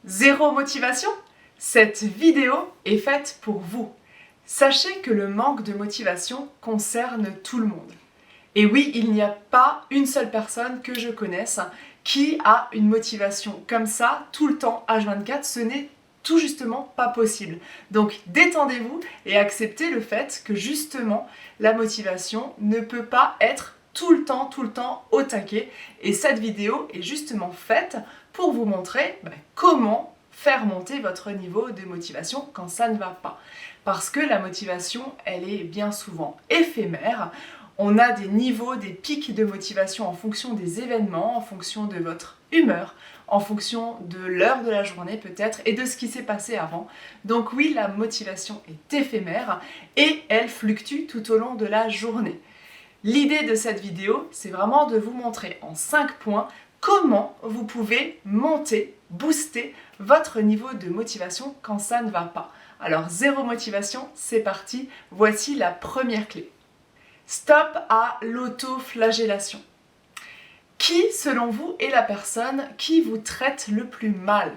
Zéro motivation? Cette vidéo est faite pour vous. Sachez que le manque de motivation concerne tout le monde. Et oui, il n'y a pas une seule personne que je connaisse qui a une motivation comme ça tout le temps, H24, ce n'est tout justement pas possible. Donc détendez-vous et acceptez le fait que justement la motivation ne peut pas être tout le temps au taquet. Et cette vidéo est justement faite pour vous montrer comment faire monter votre niveau de motivation quand ça ne va pas. Parce que la motivation, elle est bien souvent éphémère. On a des niveaux, des pics de motivation en fonction des événements, en fonction de votre humeur, en fonction de l'heure de la journée peut-être et de ce qui s'est passé avant. Donc oui, la motivation est éphémère et elle fluctue tout au long de la journée. L'idée de cette vidéo, c'est vraiment de vous montrer en 5 points comment vous pouvez monter, booster votre niveau de motivation quand ça ne va pas. Alors zéro motivation, c'est parti, voici la première clé. Stop à l'autoflagellation. Qui, selon vous, est la personne qui vous traite le plus mal?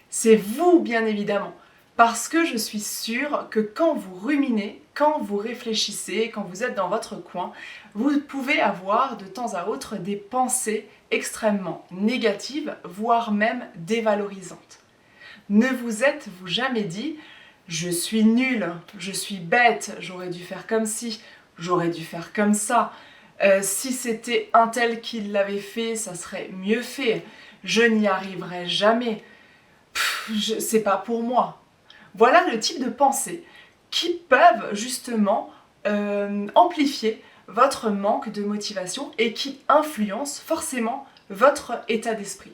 C'est vous, bien évidemment, parce que je suis sûre que quand vous ruminez, quand vous réfléchissez, quand vous êtes dans votre coin, vous pouvez avoir de temps à autre des pensées extrêmement négatives, voire même dévalorisantes. Ne vous êtes-vous jamais dit « je suis nulle, je suis bête, j'aurais dû faire comme ci ». J'aurais dû faire comme ça. Si c'était un tel qui l'avait fait, ça serait mieux fait. Je n'y arriverai jamais. C'est pas pour moi. Voilà le type de pensées qui peuvent justement amplifier votre manque de motivation et qui influencent forcément votre état d'esprit.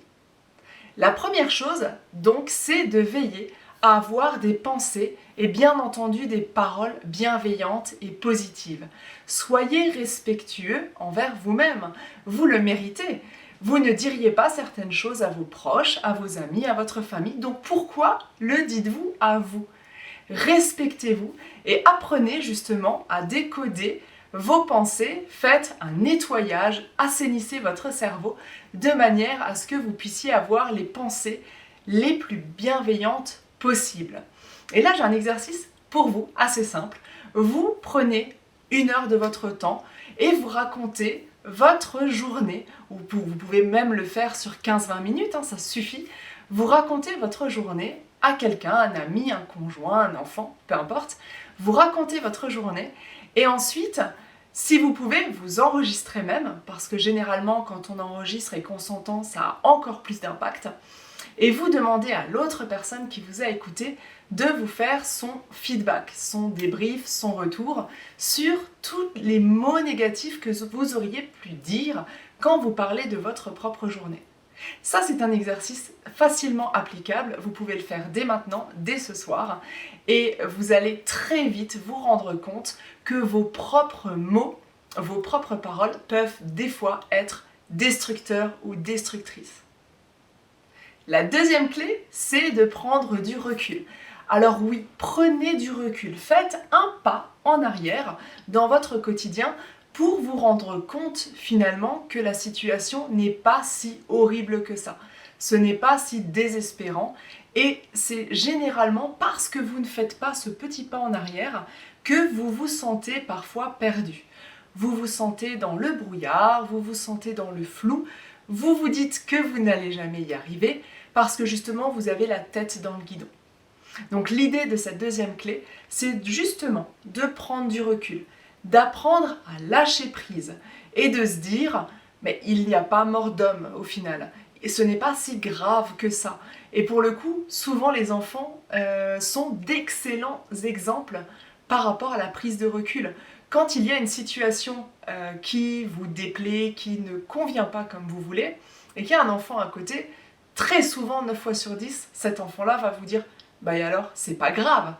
La première chose, donc, c'est de veiller à avoir des pensées et bien entendu des paroles bienveillantes et positives. Soyez respectueux envers vous-même, vous le méritez. Vous ne diriez pas certaines choses à vos proches, à vos amis, à votre famille, donc pourquoi le dites-vous à vous? Respectez-vous et apprenez justement à décoder vos pensées, faites un nettoyage, assainissez votre cerveau de manière à ce que vous puissiez avoir les pensées les plus bienveillantes possibles. Et là, j'ai un exercice pour vous, assez simple. Vous prenez 1 heure de votre temps et vous racontez votre journée, ou vous pouvez même le faire sur 15-20 minutes, ça suffit. Vous racontez votre journée à quelqu'un, un ami, un conjoint, un enfant, peu importe. Vous racontez votre journée et ensuite, si vous pouvez, vous enregistrez même, parce que généralement, quand on enregistre et qu'on s'entend, ça a encore plus d'impact. Et vous demandez à l'autre personne qui vous a écouté de vous faire son feedback, son débrief, son retour sur tous les mots négatifs que vous auriez pu dire quand vous parlez de votre propre journée. Ça, c'est un exercice facilement applicable, vous pouvez le faire dès maintenant, dès ce soir, et vous allez très vite vous rendre compte que vos propres mots, vos propres paroles peuvent des fois être destructeurs ou destructrices. La deuxième clé, c'est de prendre du recul. Alors oui, prenez du recul, faites un pas en arrière dans votre quotidien pour vous rendre compte finalement que la situation n'est pas si horrible que ça. Ce n'est pas si désespérant et c'est généralement parce que vous ne faites pas ce petit pas en arrière que vous vous sentez parfois perdu. Vous vous sentez dans le brouillard, vous vous sentez dans le flou, vous vous dites que vous n'allez jamais y arriver parce que justement vous avez la tête dans le guidon. Donc l'idée de cette deuxième clé, c'est justement de prendre du recul, d'apprendre à lâcher prise et de se dire mais il n'y a pas mort d'homme au final et ce n'est pas si grave que ça. Et pour le coup, souvent les enfants sont d'excellents exemples par rapport à la prise de recul. Quand il y a une situation qui vous déplaît, qui ne convient pas comme vous voulez, et qu'il y a un enfant à côté, très souvent, 9 fois sur 10, cet enfant-là va vous dire « bah et alors, c'est pas grave ».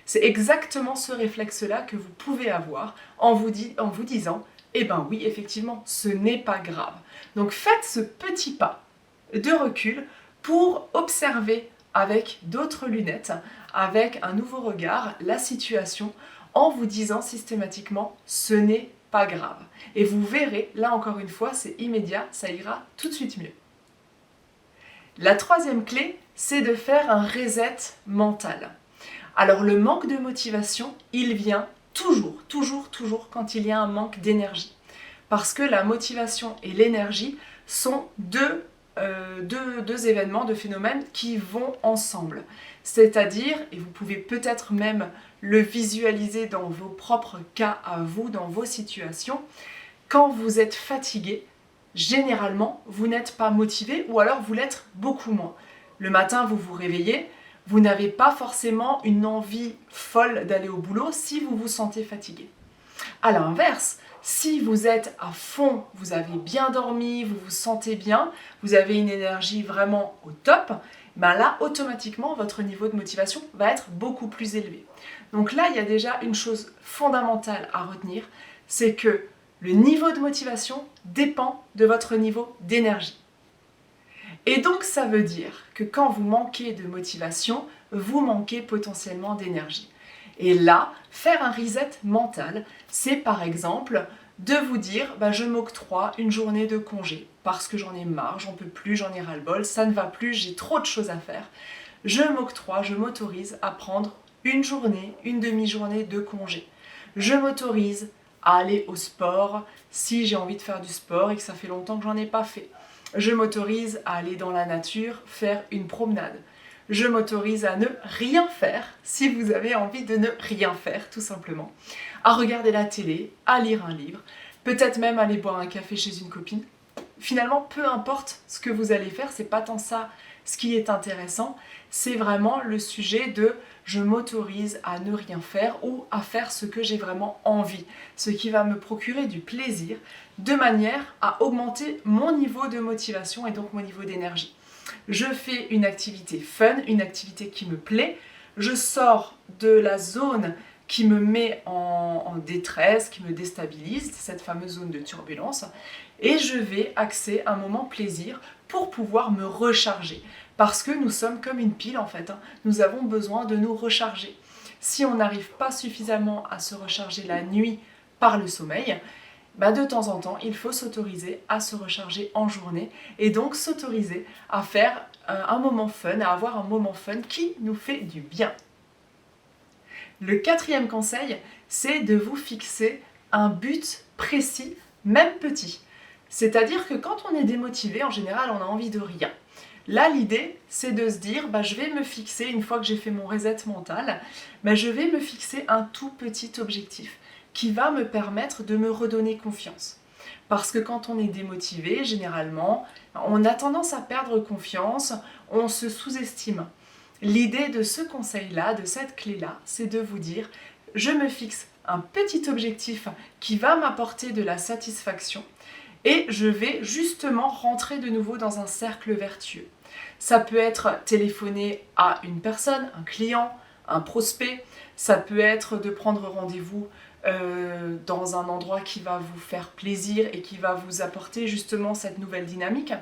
C'est exactement ce réflexe-là que vous pouvez avoir en vous disant « eh ben oui, effectivement, ce n'est pas grave ». Donc faites ce petit pas de recul pour observer avec d'autres lunettes, avec un nouveau regard, la situation, en vous disant systématiquement « ce n'est pas grave ». Et vous verrez, là encore une fois, c'est immédiat, ça ira tout de suite mieux. La troisième clé, c'est de faire un reset mental. Alors le manque de motivation, il vient toujours quand il y a un manque d'énergie. Parce que la motivation et l'énergie sont deux événements, deux phénomènes qui vont ensemble. C'est-à-dire, et vous pouvez peut-être même le visualiser dans vos propres cas à vous, dans vos situations, quand vous êtes fatigué, généralement, vous n'êtes pas motivé ou alors vous l'êtes beaucoup moins. Le matin, vous vous réveillez, vous n'avez pas forcément une envie folle d'aller au boulot si vous vous sentez fatigué. À l'inverse, si vous êtes à fond, vous avez bien dormi, vous vous sentez bien, vous avez une énergie vraiment au top, ben là, automatiquement, votre niveau de motivation va être beaucoup plus élevé. Donc là, il y a déjà une chose fondamentale à retenir, c'est que le niveau de motivation dépend de votre niveau d'énergie. Et donc, ça veut dire que quand vous manquez de motivation, vous manquez potentiellement d'énergie. Et là, faire un reset mental, c'est par exemple de vous dire je m'octroie une journée de congé parce que j'en ai marre, j'en peux plus, j'en ai ras-le-bol, ça ne va plus, j'ai trop de choses à faire. Je m'autorise à prendre une journée, une demi-journée de congé. Je m'autorise à aller au sport si j'ai envie de faire du sport et que ça fait longtemps que j'en ai pas fait. Je m'autorise à aller dans la nature, faire une promenade. Je m'autorise à ne rien faire, si vous avez envie de ne rien faire, tout simplement. À regarder la télé, à lire un livre, peut-être même aller boire un café chez une copine. Finalement, peu importe ce que vous allez faire, c'est pas tant ça ce qui est intéressant, c'est vraiment le sujet de je m'autorise à ne rien faire ou à faire ce que j'ai vraiment envie, ce qui va me procurer du plaisir, de manière à augmenter mon niveau de motivation et donc mon niveau d'énergie. Je fais une activité fun, une activité qui me plaît, je sors de la zone qui me met en détresse, qui me déstabilise, cette fameuse zone de turbulence, et je vais axer un moment plaisir pour pouvoir me recharger. Parce que nous sommes comme une pile en fait, nous avons besoin de nous recharger. Si on n'arrive pas suffisamment à se recharger la nuit par le sommeil, de temps en temps, il faut s'autoriser à se recharger en journée et donc s'autoriser à faire un moment fun, à avoir un moment fun qui nous fait du bien. Le quatrième conseil, c'est de vous fixer un but précis, même petit. C'est-à-dire que quand on est démotivé, en général, on a envie de rien. Là, l'idée, c'est de se dire, je vais me fixer, une fois que j'ai fait mon reset mental, je vais me fixer un tout petit objectif qui va me permettre de me redonner confiance. Parce que quand on est démotivé, généralement, on a tendance à perdre confiance, on se sous-estime. L'idée de ce conseil-là, de cette clé-là, c'est de vous dire, je me fixe un petit objectif qui va m'apporter de la satisfaction et je vais justement rentrer de nouveau dans un cercle vertueux. Ça peut être téléphoner à une personne, un client, un prospect, ça peut être de prendre rendez-vous dans un endroit qui va vous faire plaisir et qui va vous apporter justement cette nouvelle dynamique.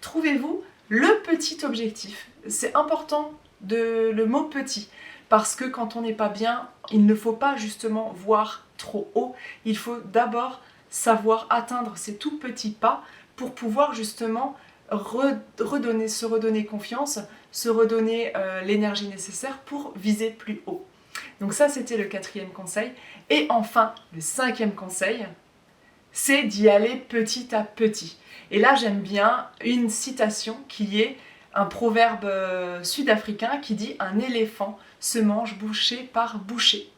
Trouvez-vous le petit objectif. C'est important le mot petit, parce que quand on n'est pas bien, il ne faut pas justement voir trop haut, il faut d'abord savoir atteindre ces tout petits pas pour pouvoir justement se redonner confiance, se redonner l'énergie nécessaire pour viser plus haut. Donc ça, c'était le quatrième conseil. Et enfin, le cinquième conseil, c'est d'y aller petit à petit. Et là, j'aime bien une citation qui est un proverbe sud-africain qui dit « Un éléphant se mange bouchée par bouchée ».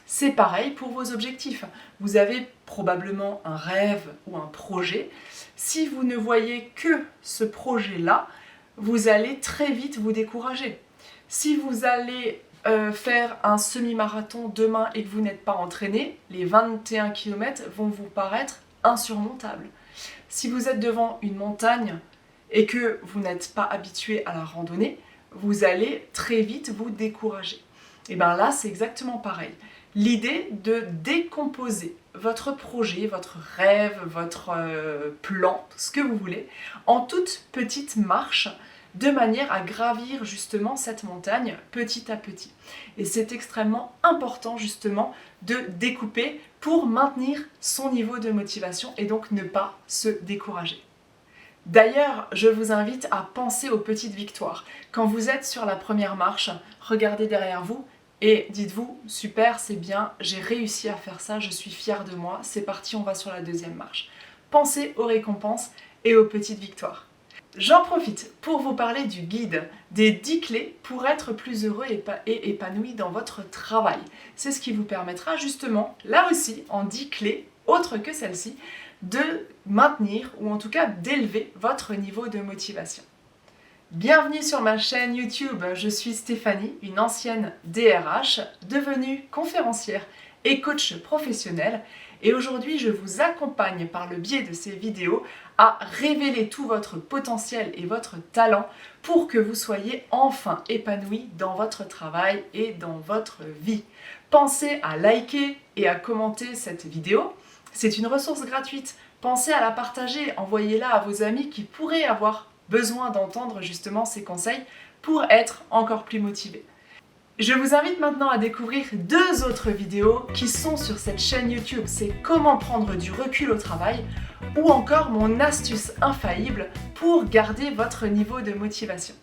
C'est pareil pour vos objectifs. Vous avez probablement un rêve ou un projet. Si vous ne voyez que ce projet-là, vous allez très vite vous décourager. Si vous allez faire un semi-marathon demain et que vous n'êtes pas entraîné, les 21 km vont vous paraître insurmontables. Si vous êtes devant une montagne et que vous n'êtes pas habitué à la randonnée, vous allez très vite vous décourager. Et bien là, c'est exactement pareil. L'idée de décomposer votre projet, votre rêve, votre plan, ce que vous voulez, en toutes petites marches, de manière à gravir justement cette montagne petit à petit. Et c'est extrêmement important justement de découper pour maintenir son niveau de motivation et donc ne pas se décourager. D'ailleurs, je vous invite à penser aux petites victoires. Quand vous êtes sur la première marche, regardez derrière vous et dites-vous, super, c'est bien, j'ai réussi à faire ça, je suis fière de moi, c'est parti, on va sur la deuxième marche. Pensez aux récompenses et aux petites victoires. J'en profite pour vous parler du guide des 10 clés pour être plus heureux et épanoui dans votre travail. C'est ce qui vous permettra justement, là aussi, en 10 clés, autres que celle-ci, de maintenir ou en tout cas d'élever votre niveau de motivation. Bienvenue sur ma chaîne YouTube, je suis Stéphanie, une ancienne DRH, devenue conférencière et coach professionnel. Et aujourd'hui, je vous accompagne par le biais de ces vidéos à révéler tout votre potentiel et votre talent pour que vous soyez enfin épanoui dans votre travail et dans votre vie. Pensez à liker et à commenter cette vidéo. C'est une ressource gratuite. Pensez à la partager, envoyez-la à vos amis qui pourraient avoir besoin d'entendre justement ces conseils pour être encore plus motivés. Je vous invite maintenant à découvrir 2 autres vidéos qui sont sur cette chaîne YouTube. C'est comment prendre du recul au travail ou encore mon astuce infaillible pour garder votre niveau de motivation.